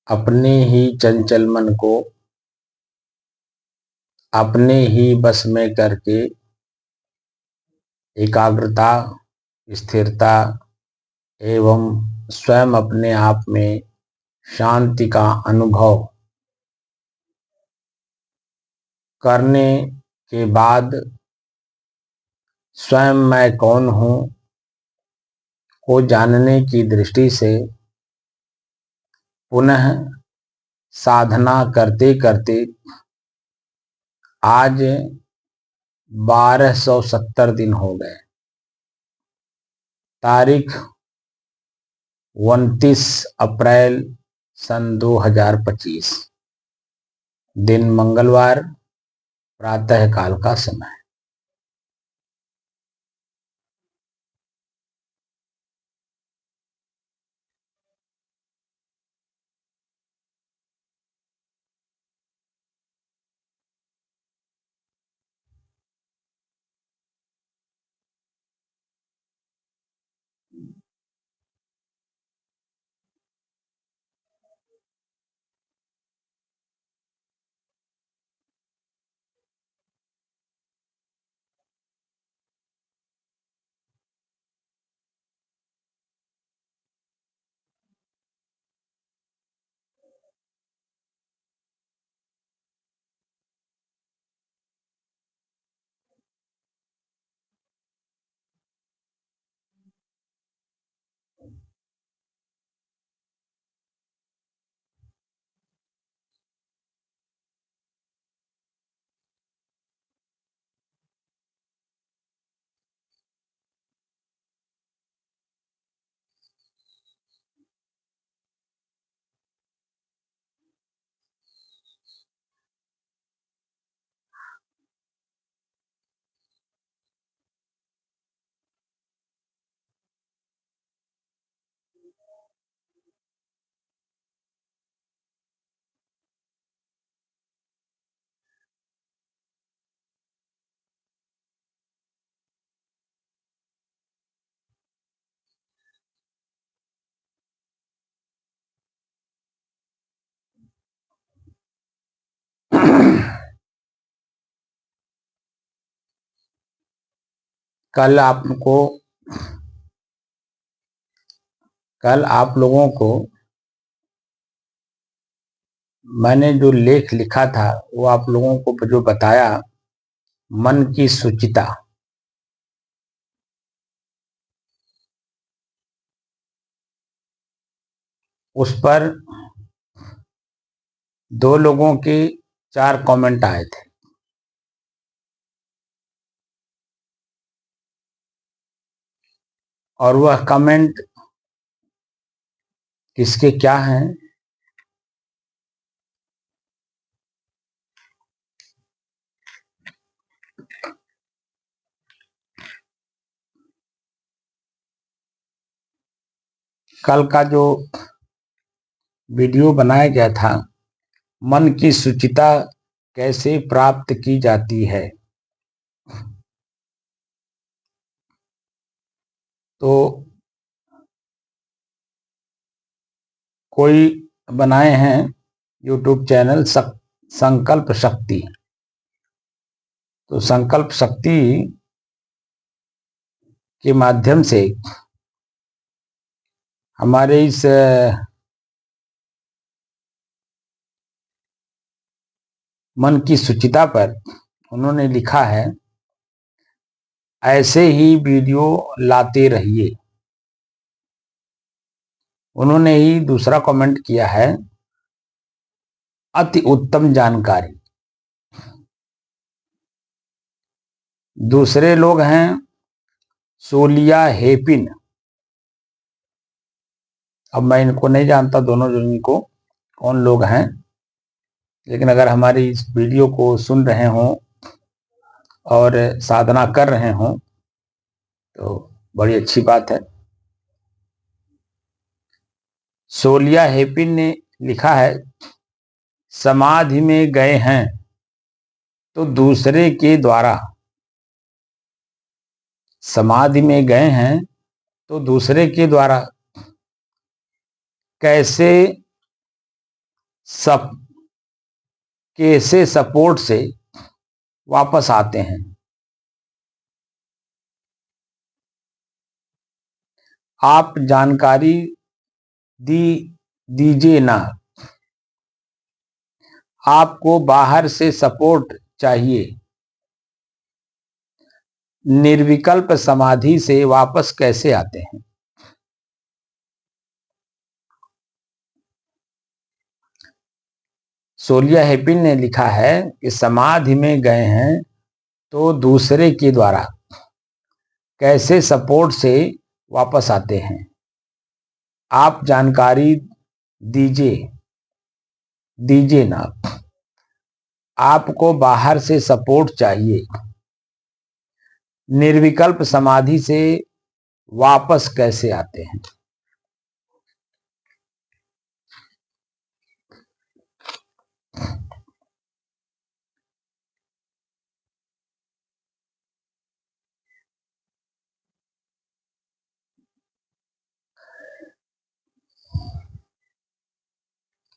अपने ही चंचल मन को अपने ही बस में करके एकाग्रता, स्थिरता एवं स्वयं अपने आप में शांति का अनुभव करने के बाद स्वयं मैं कौन हूँ को जानने की दृष्टि से पुनः साधना करते करते आज 1270 दिन हो गए। तारीख 29 अप्रैल सन 2025, दिन मंगलवार, प्रातः काल का समय। कल आप लोगों को मैंने जो लेख लिखा था वो आप लोगों को जो बताया, मन की शुचिता, उस पर 2 लोगों के 4 कमेंट आए थे। और वह कमेंट किसके क्या हैं, कल का जो वीडियो बनाया गया था, मन की शुचिता कैसे प्राप्त की जाती है, तो कोई बनाए हैं यूट्यूब चैनल संकल्प शक्ति। तो संकल्प शक्ति के माध्यम से हमारे इस मन की शुचिता पर उन्होंने लिखा है, ऐसे ही वीडियो लाते रहिए। उन्होंने ही दूसरा कमेंट किया है, अति उत्तम जानकारी। दूसरे लोग हैं सोलिया हेपिन। अब मैं इनको नहीं जानता, दोनों जन को कौन लोग हैं, लेकिन अगर हमारी इस वीडियो को सुन रहे हों और साधना कर रहे हों तो बड़ी अच्छी बात है। सोलिया हेपिन ने लिखा है, समाधि में गए हैं तो दूसरे के द्वारा समाधि में गए हैं तो दूसरे के द्वारा कैसे सपोर्ट से वापस आते हैं। आप जानकारी दीजिए ना। आपको बाहर से सपोर्ट चाहिए। निर्विकल्प समाधि से वापस कैसे आते हैं। सोलिया हेपिन ने लिखा है कि समाधि में गए हैं तो दूसरे के द्वारा कैसे सपोर्ट से वापस आते हैं। आप जानकारी दीजिए ना। आपको बाहर से सपोर्ट चाहिए। निर्विकल्प समाधि से वापस कैसे आते हैं।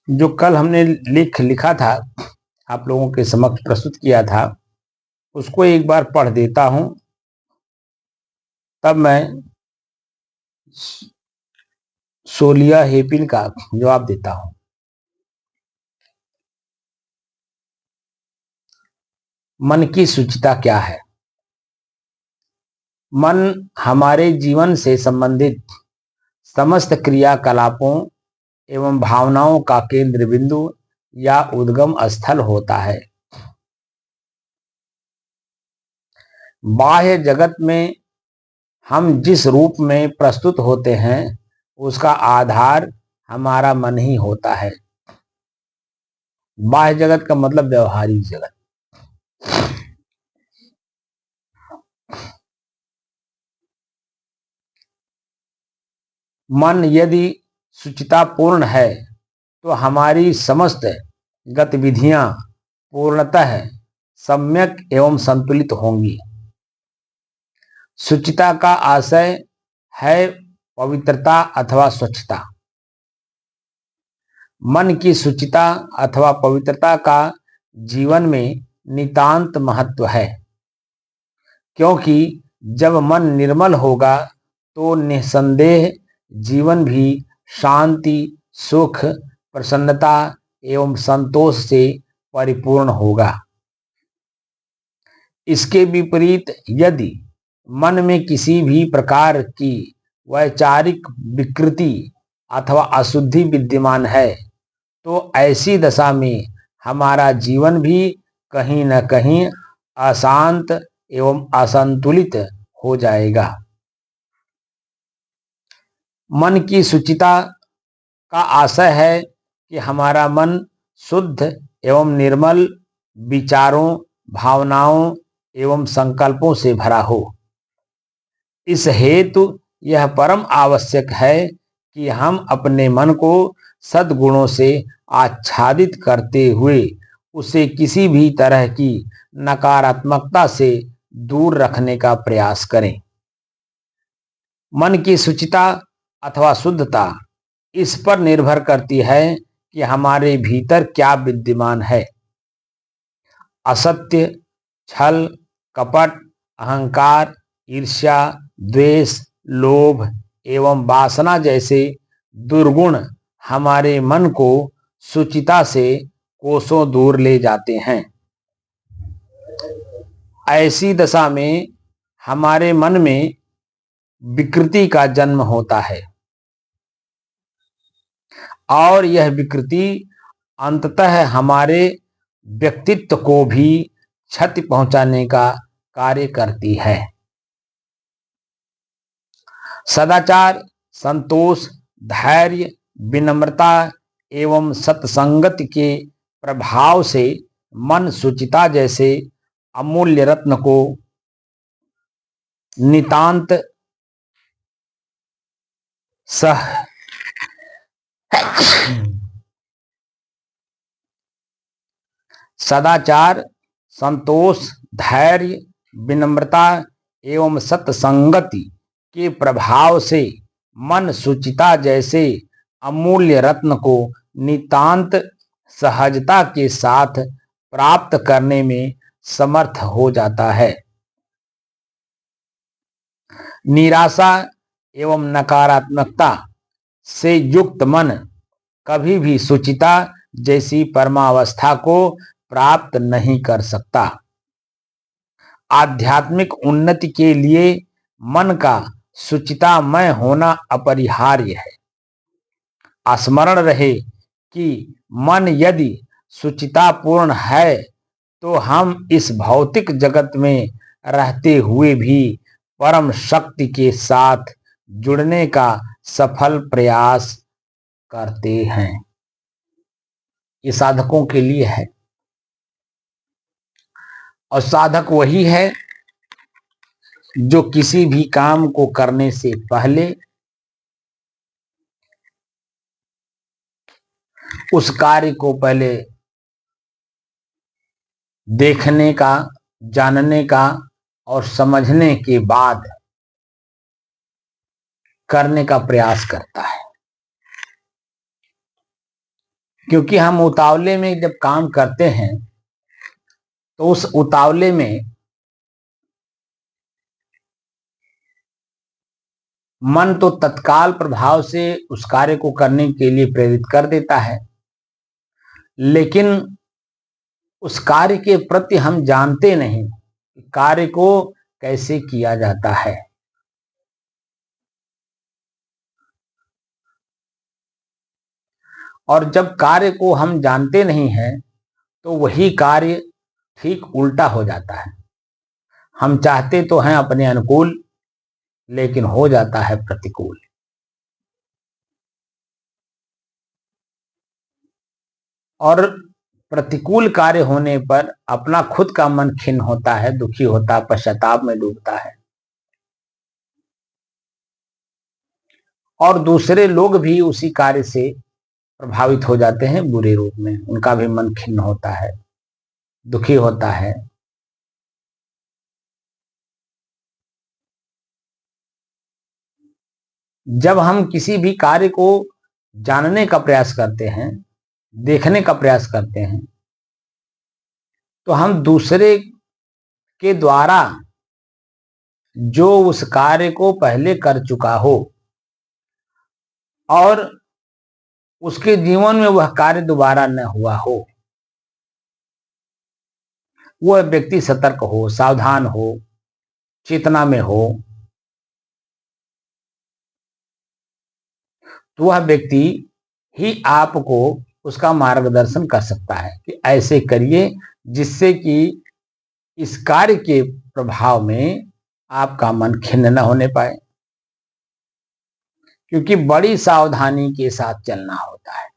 जो कल हमने लिखा था, आप लोगों के समक्ष प्रस्तुत किया था, उसको एक बार पढ़ देता हूं, तब मैं सोलिया हेपिन का जवाब देता हूं। मन की शुचिता क्या है। मन हमारे जीवन से संबंधित समस्त क्रियाकलापों एवं भावनाओं का केंद्र बिंदु या उद्गम स्थल होता है। बाह्य जगत में हम जिस रूप में प्रस्तुत होते हैं उसका आधार हमारा मन ही होता है। बाह्य जगत का मतलब व्यवहारिक जगत। मन यदि शुचितापूर्ण है तो हमारी समस्त गतिविधियां पूर्णतः सम्यक एवं संतुलित होंगी। शुचिता का आशय है पवित्रता अथवा स्वच्छता। मन की शुचिता अथवा पवित्रता का जीवन में नितांत महत्व है, क्योंकि जब मन निर्मल होगा तो निसंदेह जीवन भी शांति, सुख, प्रसन्नता एवं संतोष से परिपूर्ण होगा। इसके विपरीत यदि मन में किसी भी प्रकार की वैचारिक विकृति अथवा अशुद्धि विद्यमान है तो ऐसी दशा में हमारा जीवन भी कहीं न कहीं अशांत एवं असंतुलित हो जाएगा। मन की शुचिता का आशय है कि हमारा मन शुद्ध एवं निर्मल विचारों, भावनाओं एवं संकल्पों से भरा हो। इस हेतु यह परम आवश्यक है कि हम अपने मन को सद्गुणों से आच्छादित करते हुए उसे किसी भी तरह की नकारात्मकता से दूर रखने का प्रयास करें। मन की शुचिता अथवा शुद्धता इस पर निर्भर करती है कि हमारे भीतर क्या विद्यमान है। असत्य, छल, कपट, अहंकार, ईर्ष्या, द्वेष, लोभ एवं वासना जैसे दुर्गुण हमारे मन को शुचिता से कोसों दूर ले जाते हैं। ऐसी दशा में हमारे मन में विकृति का जन्म होता है और यह विकृति अंततः हमारे व्यक्तित्व को भी क्षति पहुंचाने का कार्य करती है। सदाचार, संतोष, धैर्य, विनम्रता एवं सत्संगति के प्रभाव से मन शुचिता जैसे अमूल्य रत्न को नितांत सदाचार, संतोष, धैर्य, विनम्रता एवं सत्संगति के प्रभाव से मन सुचिता जैसे अमूल्य रत्न को नितांत सहजता के साथ प्राप्त करने में समर्थ हो जाता है। निराशा एवं नकारात्मकता से युक्त मन कभी भी सुचिता जैसी परमावस्था को प्राप्त नहीं कर सकता। आध्यात्मिक उन्नति के लिए मन का सुचितामय होना अपरिहार्य है। स्मरण रहे कि मन यदि सुचितापूर्ण है तो हम इस भौतिक जगत में रहते हुए भी परम शक्ति के साथ जुड़ने का सफल प्रयास करते हैं। ये साधकों के लिए है, और साधक वही है जो किसी भी काम को करने से पहले उस कार्य को पहले देखने का, जानने का और समझने के बाद करने का प्रयास करता है। क्योंकि हम उतावले में जब काम करते हैं तो उस उतावले में मन तो तत्काल प्रभाव से उस कार्य को करने के लिए प्रेरित कर देता है, लेकिन उस कार्य के प्रति हम जानते नहीं कार्य को कैसे किया जाता है। और जब कार्य को हम जानते नहीं हैं तो वही कार्य ठीक उल्टा हो जाता है। हम चाहते तो हैं अपने अनुकूल, लेकिन हो जाता है प्रतिकूल। और प्रतिकूल कार्य होने पर अपना खुद का मन खिन्न होता है, दुखी होता है, पश्चाताप में डूबता है, और दूसरे लोग भी उसी कार्य से प्रभावित हो जाते हैं बुरे रूप में। उनका भी मन खिन्न होता है, दुखी होता है। जब हम किसी भी कार्य को जानने का प्रयास करते हैं, देखने का प्रयास करते हैं, तो हम दूसरे के द्वारा जो उस कार्य को पहले कर चुका हो और उसके जीवन में वह कार्य दोबारा न हुआ हो, वह व्यक्ति सतर्क हो, सावधान हो, चेतना में हो, तो वह व्यक्ति ही आपको उसका मार्गदर्शन कर सकता है कि ऐसे करिए, जिससे कि इस कार्य के प्रभाव में आपका मन खिन्न न होने पाए। क्योंकि बड़ी सावधानी के साथ चलना होता है।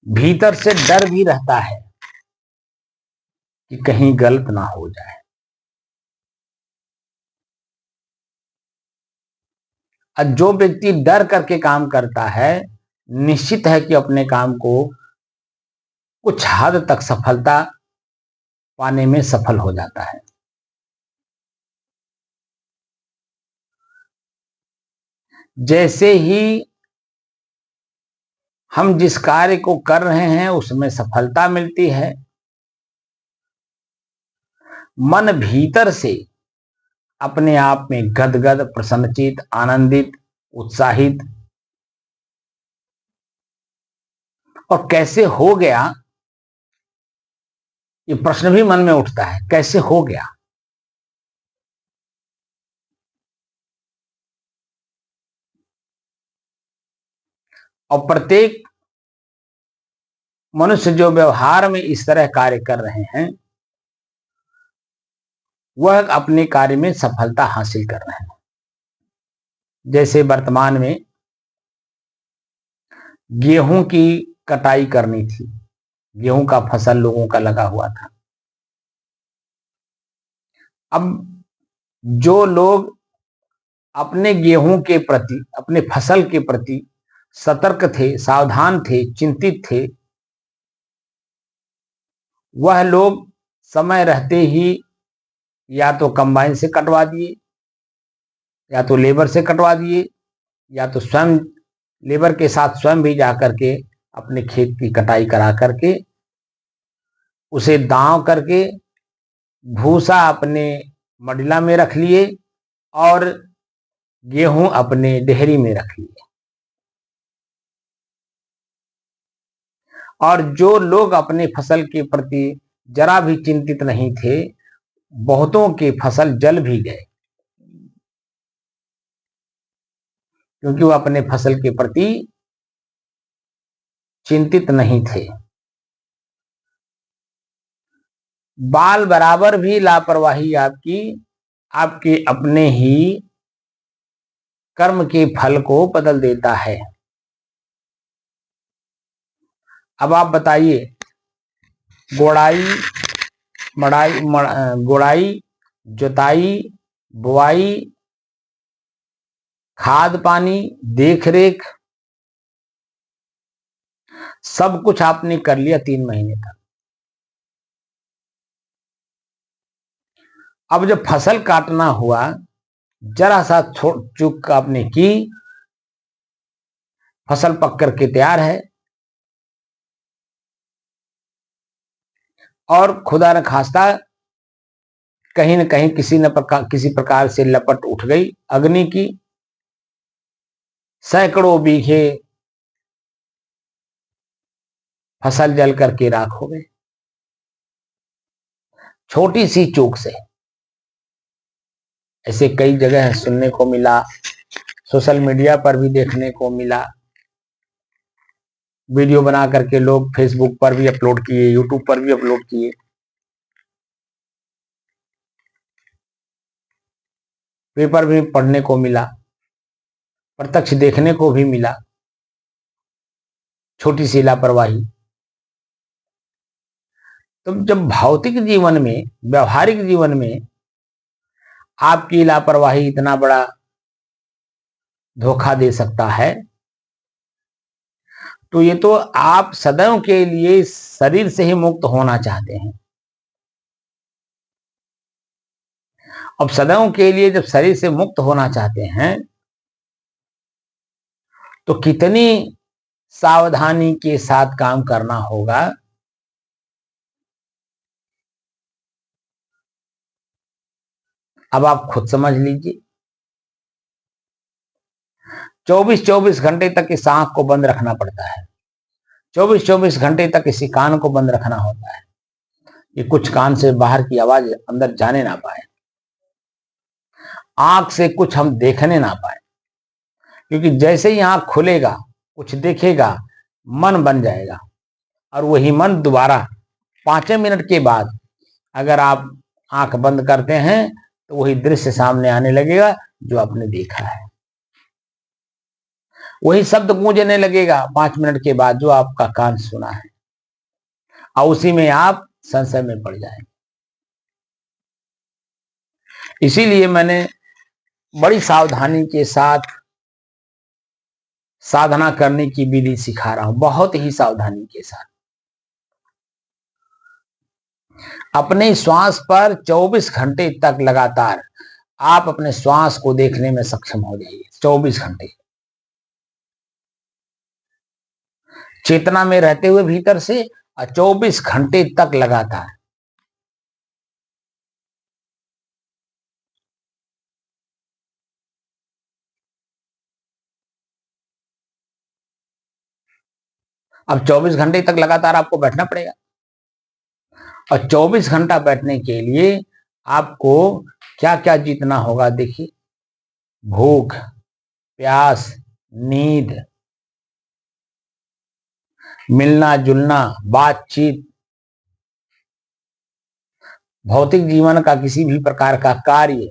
भीतर से डर भी रहता है कि कहीं गलत ना हो जाए। और जो व्यक्ति डर करके काम करता है, निश्चित है कि अपने काम को कुछ हद तक सफलता पाने में सफल हो जाता है। जैसे ही हम जिस कार्य को कर रहे हैं उसमें सफलता मिलती है, मन भीतर से अपने आप में गदगद, प्रसन्नचित, आनंदित, उत्साहित, और कैसे हो गया ये प्रश्न भी मन में उठता है, कैसे हो गया। और प्रत्येक मनुष्य जो व्यवहार में इस तरह कार्य कर रहे हैं, वह अपने कार्य में सफलता हासिल कर रहे हैं। जैसे वर्तमान में गेहूं की कटाई करनी थी, गेहूं का फसल लोगों का लगा हुआ था। अब जो लोग अपने गेहूं के प्रति, अपने फसल के प्रति सतर्क थे, सावधान थे, चिंतित थे, वह लोग समय रहते ही या तो कंबाइन से कटवा दिए, या तो लेबर से कटवा दिए, या तो स्वयं लेबर के साथ स्वयं भी जा करके अपने खेत की कटाई करा करके उसे दांव करके भूसा अपने मडिला में रख लिए और गेहूं अपने डेहरी में रख लिए। और जो लोग अपने फसल के प्रति जरा भी चिंतित नहीं थे, बहुतों के फसल जल भी गए, क्योंकि वो अपने फसल के प्रति चिंतित नहीं थे। बाल बराबर भी लापरवाही आपकी आपके अपने ही कर्म के फल को बदल देता है। अब आप बताइए, गोड़ाई गोड़ाई, जुताई, बुआई, खाद पानी, देख रेख, सब कुछ आपने कर लिया 3 महीने तक। अब जब फसल काटना हुआ, जरा सा चूक आपने की, फसल पक करके तैयार है और खुदा न खास्ता कहीं न कहीं किसी प्रकार से लपट उठ गई अग्नि की। सैकड़ों बीघे फसल जल करके राख हो गए, छोटी सी चूक से। ऐसे कई जगह सुनने को मिला, सोशल मीडिया पर भी देखने को मिला। वीडियो बना करके लोग फेसबुक पर भी अपलोड किए, यूट्यूब पर भी अपलोड किए। पेपर भी पढ़ने को मिला, प्रत्यक्ष देखने को भी मिला, छोटी सी लापरवाही। तो जब भौतिक जीवन में, व्यवहारिक जीवन में आपकी लापरवाही इतना बड़ा धोखा दे सकता है, तो ये तो आप सदैव के लिए शरीर से ही मुक्त होना चाहते हैं। अब सदैव के लिए जब शरीर से मुक्त होना चाहते हैं, तो कितनी सावधानी के साथ काम करना होगा। अब आप खुद समझ लीजिए। 24-24 घंटे तक इस आंख को बंद रखना पड़ता है, 24-24 घंटे तक इसी कान को बंद रखना होता है कि कुछ कान से बाहर की आवाज अंदर जाने ना पाए, आंख से कुछ हम देखने ना पाए। क्योंकि जैसे ही आंख खुलेगा, कुछ देखेगा, मन बन जाएगा, और वही मन दोबारा 5 मिनट के बाद अगर आप आंख बंद करते हैं तो वही दृश्य सामने आने लगेगा जो आपने देखा है, वही शब्द गूंजने लगेगा 5 मिनट के बाद जो आपका कान सुना है, और उसी में आप संशय में पड़ जाएंगे। इसीलिए मैंने बड़ी सावधानी के साथ साधना करने की विधि सिखा रहा हूं, बहुत ही सावधानी के साथ। अपने श्वास पर 24 घंटे तक लगातार आप अपने श्वास को देखने में सक्षम हो जाइए। 24 घंटे चेतना में रहते हुए भीतर से, और 24 घंटे तक लगातार। अब 24 घंटे तक लगातार आपको बैठना पड़ेगा, और 24 घंटा बैठने के लिए आपको क्या क्या जीतना होगा। देखिए, भूख, प्यास, नींद, मिलना जुलना, बातचीत, भौतिक जीवन का किसी भी प्रकार का कार्य,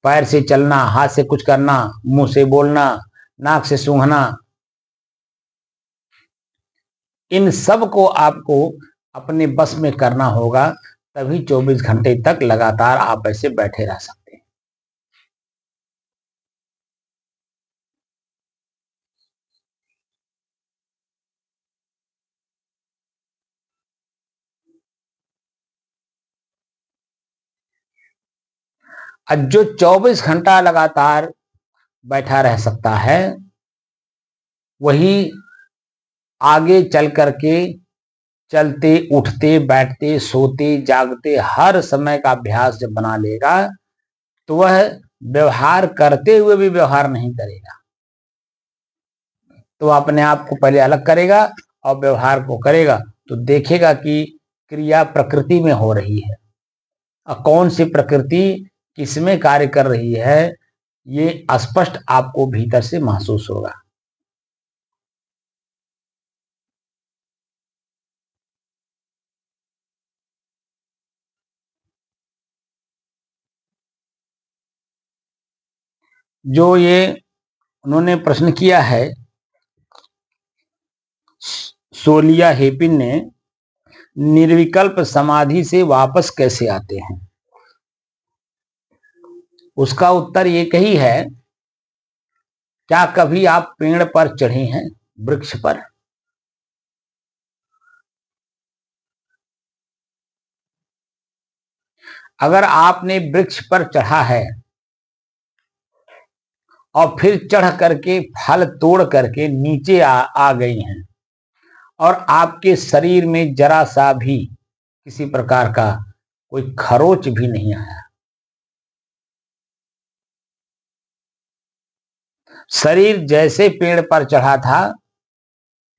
पैर से चलना, हाथ से कुछ करना, मुंह से बोलना, नाक से सूंघना, इन सब को आपको अपने बस में करना होगा, तभी 24 घंटे तक लगातार आप ऐसे बैठे रह सकते हैं। अब जो 24 घंटा लगातार बैठा रह सकता है वही आगे चल करके चलते उठते बैठते सोते जागते हर समय का अभ्यास जब बना लेगा तो वह व्यवहार करते हुए भी व्यवहार नहीं करेगा। तो अपने आप को पहले अलग करेगा और व्यवहार को करेगा तो देखेगा कि क्रिया प्रकृति में हो रही है और कौन सी प्रकृति किसमें कार्य कर रही है ये स्पष्ट आपको भीतर से महसूस होगा। जो ये उन्होंने प्रश्न किया है सोलिया हेपिन ने, निर्विकल्प समाधि से वापस कैसे आते हैं, उसका उत्तर एक ही है। क्या कभी आप पेड़ पर चढ़े हैं, वृक्ष पर? अगर आपने वृक्ष पर चढ़ा है और फिर चढ़ करके फल तोड़ करके नीचे आ गई हैं और आपके शरीर में जरा सा भी किसी प्रकार का कोई खरोच भी नहीं आया, शरीर जैसे पेड़ पर चढ़ा था,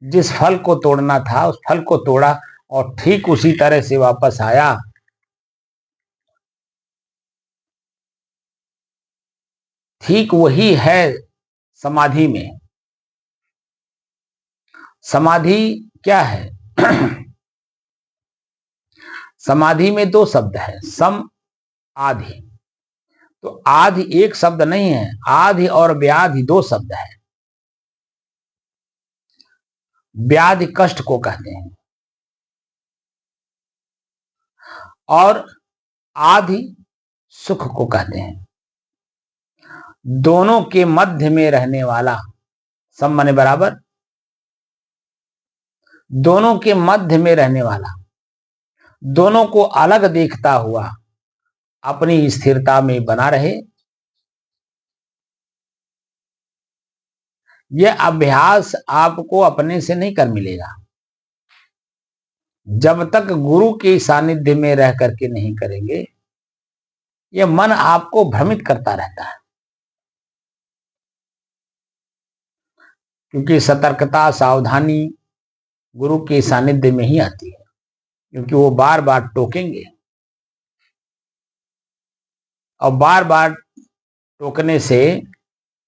जिस फल को तोड़ना था उस फल को तोड़ा और ठीक उसी तरह से वापस आया। ठीक वही है समाधि में। समाधि क्या है? समाधि में दो शब्द है, सम आधि। तो आधि एक शब्द नहीं है, आधि और व्याधि दो शब्द है। व्याधि कष्ट को कहते हैं और आधि सुख को कहते हैं। दोनों के मध्य में रहने वाला, सम माने बराबर, दोनों के मध्य में रहने वाला, दोनों को अलग देखता हुआ अपनी स्थिरता में बना रहे, यह अभ्यास आपको अपने से नहीं कर मिलेगा। जब तक गुरु के सानिध्य में रह करके नहीं करेंगे, यह मन आपको भ्रमित करता रहता है। क्योंकि सतर्कता सावधानी गुरु के सानिध्य में ही आती है, क्योंकि वो बार बार टोकेंगे और बार बार टोकने से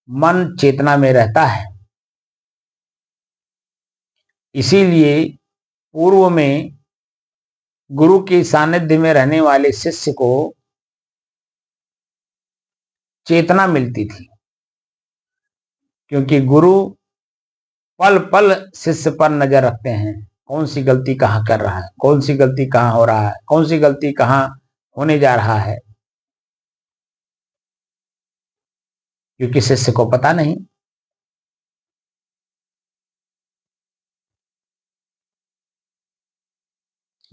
मन चेतना में रहता है। इसीलिए पूर्व में गुरु के सानिध्य में रहने वाले शिष्य को चेतना मिलती थी, क्योंकि गुरु पल पल शिष्य पर नजर रखते हैं, कौन सी गलती कहाँ कर रहा है, कौन सी गलती कहाँ हो रहा है, कौन सी गलती कहाँ होने जा रहा है, क्योंकि शिष्य को पता नहीं।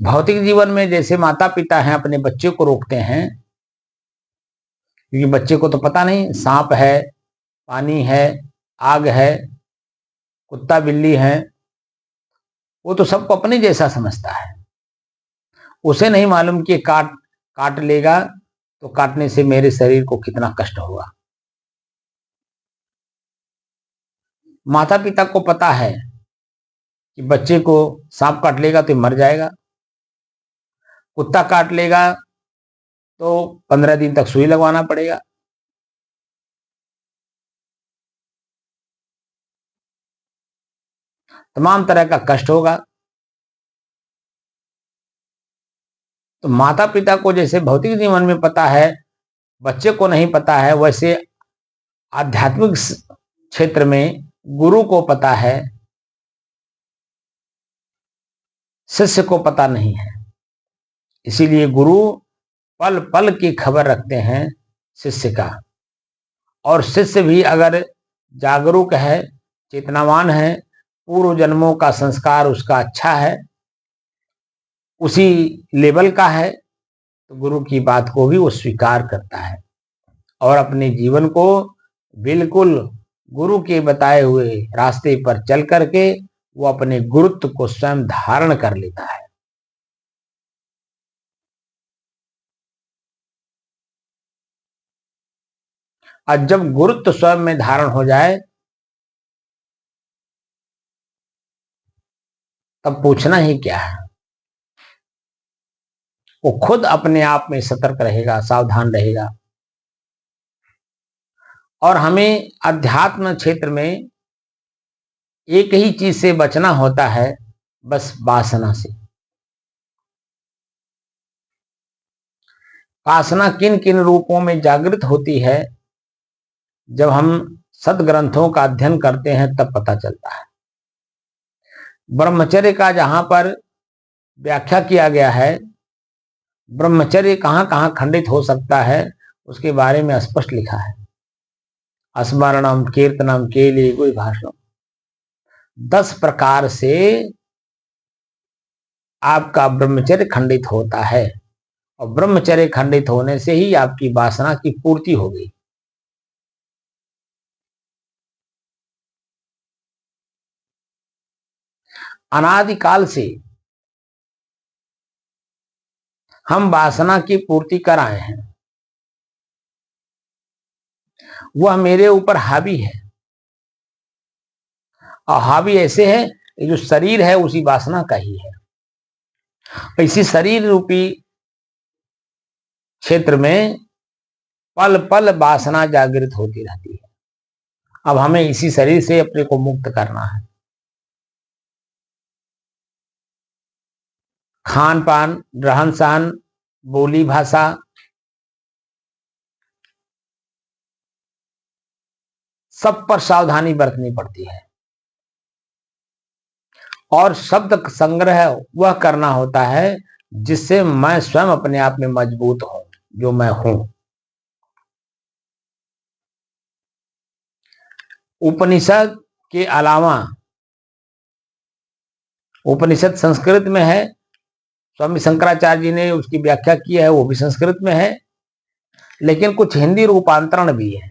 भौतिक जीवन में जैसे माता पिता हैं अपने बच्चे को रोकते हैं, क्योंकि बच्चे को तो पता नहीं सांप है, पानी है, आग है, कुत्ता बिल्ली है, वो तो सबको अपने जैसा समझता है। उसे नहीं मालूम कि काट लेगा तो काटने से मेरे शरीर को कितना कष्ट होगा। माता पिता को पता है कि बच्चे को सांप काट लेगा तो मर जाएगा, कुत्ता काट लेगा तो 15 दिन तक सुई लगवाना पड़ेगा। तमाम तरह का कष्ट होगा। तो माता पिता को जैसे भौतिक जीवन में पता है, बच्चे को नहीं पता है, वैसे आध्यात्मिक क्षेत्र में गुरु को पता है, शिष्य को पता नहीं है। इसीलिए गुरु पल पल की खबर रखते हैं शिष्य का, और शिष्य भी अगर जागरूक है, चेतनावान है, पूर्व जन्मों का संस्कार उसका अच्छा है, उसी लेवल का है, तो गुरु की बात को भी वो स्वीकार करता है। और अपने जीवन को बिल्कुल गुरु के बताए हुए रास्ते पर चल करके वो अपने गुरुत्व को स्वयं धारण कर लेता है। और जब गुरुत्व स्वयं में धारण हो जाए तब पूछना ही क्या है। वो खुद अपने आप में सतर्क रहेगा, सावधान रहेगा। और हमें अध्यात्म क्षेत्र में एक ही चीज से बचना होता है, बस वासना से। वासना किन किन रूपों में जागृत होती है, जब हम सदग्रंथों का अध्ययन करते हैं तब पता चलता है। ब्रह्मचर्य का जहां पर व्याख्या किया गया है, ब्रह्मचर्य कहां कहां खंडित हो सकता है, उसके बारे में स्पष्ट लिखा है। स्मरणम कीर्तनम केली कोई भाषण, 10 प्रकार से आपका ब्रह्मचर्य खंडित होता है। और ब्रह्मचर्य खंडित होने से ही आपकी वासना की पूर्ति हो गई। अनादिकाल से हम वासना की पूर्ति कर आए हैं, वह मेरे ऊपर हावी है। और हावी ऐसे है, जो शरीर है उसी वासना का ही है। इसी शरीर रूपी क्षेत्र में पल पल वासना जागृत होती रहती है। अब हमें इसी शरीर से अपने को मुक्त करना है। खान पान, रहन सहन, बोली भाषा, सब पर सावधानी बरतनी पड़ती है। और शब्द संग्रह वह करना होता है जिससे मैं स्वयं अपने आप में मजबूत हूं, जो मैं हूं। उपनिषद के अलावा, उपनिषद संस्कृत में है, स्वामी शंकराचार्य जी ने उसकी व्याख्या की है, वो भी संस्कृत में है। लेकिन कुछ हिंदी रूपांतरण भी है,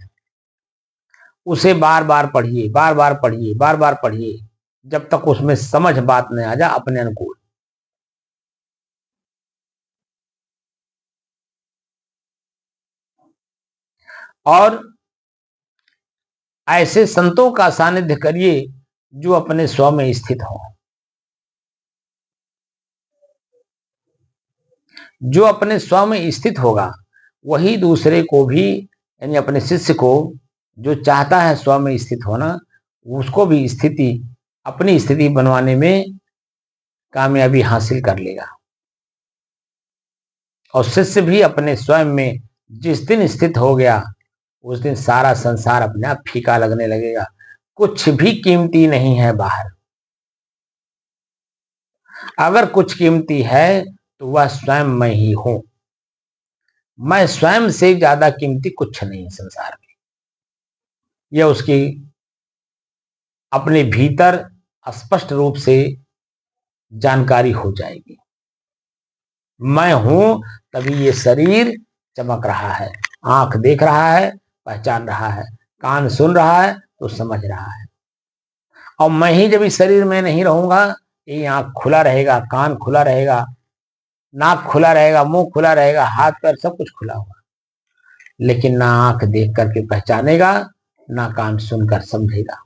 उसे बार बार पढ़िए, बार बार पढ़िए, बार बार पढ़िए, जब तक उसमें समझ बात नहीं आ जाए अपने अनुकूल। और ऐसे संतों का सानिध्य करिए जो अपने स्व में स्थित हो। जो अपने स्व में स्थित होगा वही दूसरे को भी, यानी अपने शिष्य को, जो चाहता है स्व में स्थित होना, उसको भी स्थिति, अपनी स्थिति बनवाने में कामयाबी हासिल कर लेगा। और शिष्य भी अपने स्वयं में जिस दिन स्थित हो गया, उस दिन सारा संसार अपने आप फीका लगने लगेगा। कुछ भी कीमती नहीं है बाहर। अगर कुछ कीमती है तो वह स्वयं मैं ही हूं। मैं स्वयं से ज्यादा कीमती कुछ नहीं संसार में। यह उसकी अपने भीतर स्पष्ट रूप से जानकारी हो जाएगी। मैं हूं तभी ये शरीर चमक रहा है, आंख देख रहा है, पहचान रहा है, कान सुन रहा है तो समझ रहा है। और मैं ही जब इस शरीर में नहीं रहूंगा, ये आंख खुला रहेगा, कान खुला रहेगा, नाक खुला रहेगा, मुंह खुला रहेगा, हाथ पैर सब कुछ खुला होगा, लेकिन ना आंख देख करके पहचानेगा, ना कान सुनकर समझेगा,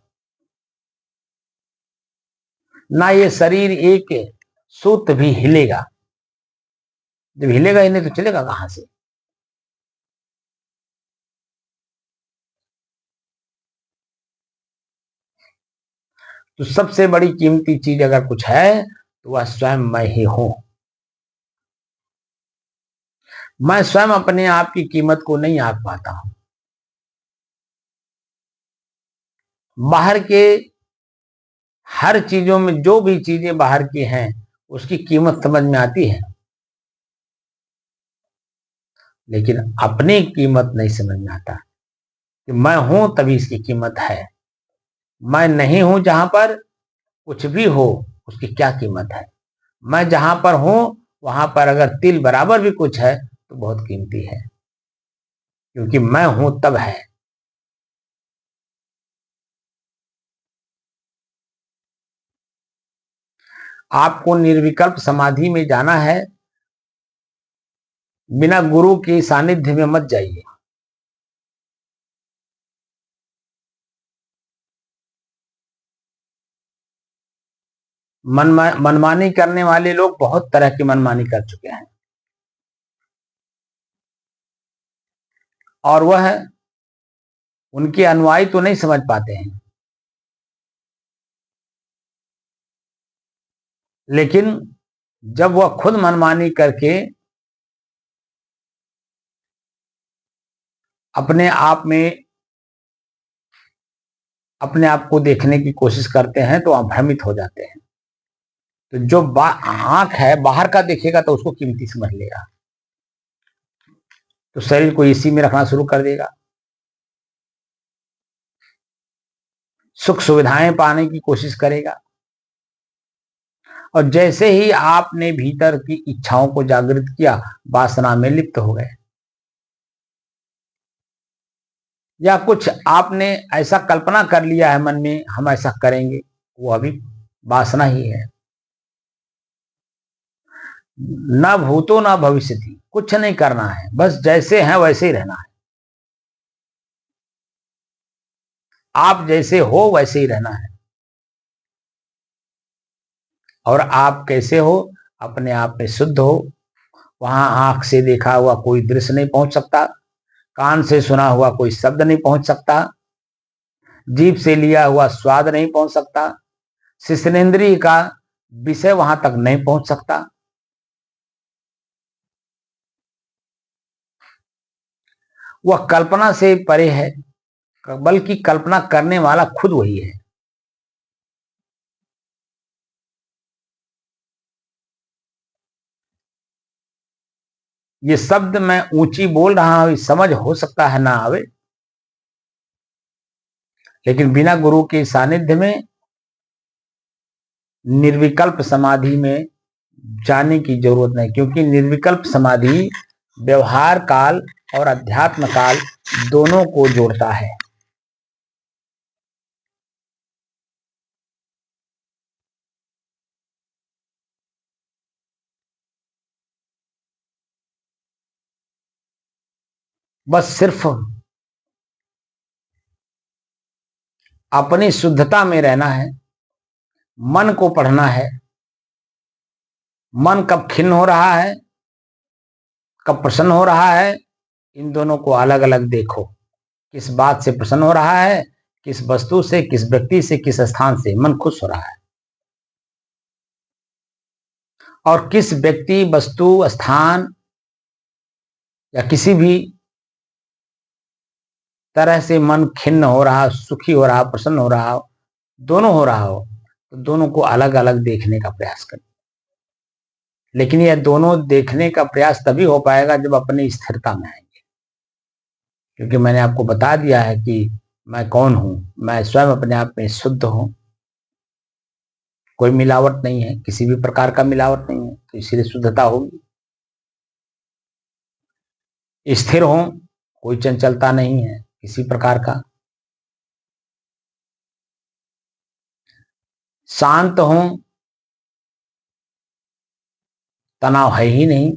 ना ये शरीर एक सूत भी हिलेगा। जब हिलेगा ही नहीं तो चलेगा कहां से। तो सबसे बड़ी कीमती चीज अगर कुछ है तो वह स्वयं मैं ही हूं। मैं स्वयं अपने आप की कीमत को नहीं आंक पाता हूं। बाहर के हर चीजों में, जो भी चीजें बाहर की हैं, उसकी कीमत समझ में आती है, लेकिन अपनी कीमत नहीं समझ में आता कि मैं हूं तभी इसकी कीमत है। मैं नहीं हूं जहां पर, कुछ भी हो, उसकी क्या कीमत है। मैं जहां पर हूं वहां पर अगर तिल बराबर भी कुछ है तो बहुत कीमती है, क्योंकि मैं हूं तब है। आपको निर्विकल्प समाधि में जाना है, बिना गुरु के सानिध्य में मत जाइए। मनमानी करने वाले लोग बहुत तरह की मनमानी कर चुके हैं, और वह उनके अनुयायी तो नहीं समझ पाते हैं, लेकिन जब वह खुद मनमानी करके अपने आप में अपने आप को देखने की कोशिश करते हैं तो भ्रमित हो जाते हैं। तो जो आंख है बाहर का देखेगा तो उसको कीमती समझ लेगा, तो शरीर को इसी में रखना शुरू कर देगा, सुख सुविधाएं पाने की कोशिश करेगा। और जैसे ही आपने भीतर की इच्छाओं को जागृत किया, वासना में लिप्त हो गए, या कुछ आपने ऐसा कल्पना कर लिया है मन में हम ऐसा करेंगे, वो अभी वासना ही है। न भूतो न भविष्यति, कुछ नहीं करना है, बस जैसे हैं वैसे ही रहना है। आप जैसे हो वैसे ही रहना है। और आप कैसे हो? अपने आप में शुद्ध हो। वहां आंख से देखा हुआ कोई दृश्य नहीं पहुंच सकता, कान से सुना हुआ कोई शब्द नहीं पहुंच सकता, जीभ से लिया हुआ स्वाद नहीं पहुंच सकता, शिश्नेन्द्रिय का विषय वहां तक नहीं पहुंच सकता। वह कल्पना से परे है, बल्कि कल्पना करने वाला खुद वही है। ये शब्द मैं ऊंची बोल रहा हूं, समझ हो सकता है ना आवे, लेकिन बिना गुरु के सानिध्य में निर्विकल्प समाधि में जाने की जरूरत नहीं, क्योंकि निर्विकल्प समाधि व्यवहार काल और अध्यात्म काल दोनों को जोड़ता है। बस सिर्फ अपनी शुद्धता में रहना है, मन को पढ़ना है। मन कब खिन्न हो रहा है, कब प्रसन्न हो रहा है, इन दोनों को अलग अलग देखो। किस बात से प्रसन्न हो रहा है, किस वस्तु से, किस व्यक्ति से, किस स्थान से मन खुश हो रहा है, और किस व्यक्ति, वस्तु, स्थान या किसी भी तरह से मन खिन्न हो रहा, सुखी हो रहा, प्रसन्न हो रहा हो, दोनों हो रहा हो, तो दोनों को अलग अलग देखने का प्रयास करें। लेकिन यह दोनों देखने का प्रयास तभी हो पाएगा जब अपनी स्थिरता में आएंगे, क्योंकि मैंने आपको बता दिया है कि मैं कौन हूं। मैं स्वयं अपने आप में शुद्ध हूं, कोई मिलावट नहीं है, किसी भी प्रकार का मिलावट नहीं है, तो इसीलिए शुद्धता होगी। स्थिर हूं, कोई चंचलता नहीं है किसी प्रकार का। शांत हूं, तनाव है ही नहीं।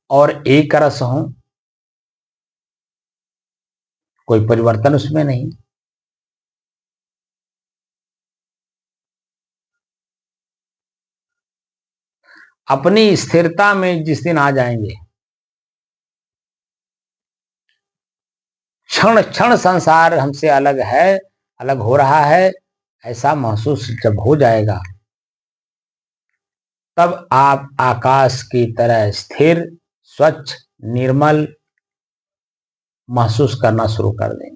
और एक रस हूं, कोई परिवर्तन उसमें नहीं। अपनी स्थिरता में जिस दिन आ जाएंगे, क्षण क्षण संसार हमसे अलग है, अलग हो रहा है, ऐसा महसूस जब हो जाएगा, तब आप आकाश की तरह स्थिर, स्वच्छ, निर्मल महसूस करना शुरू कर देंगे।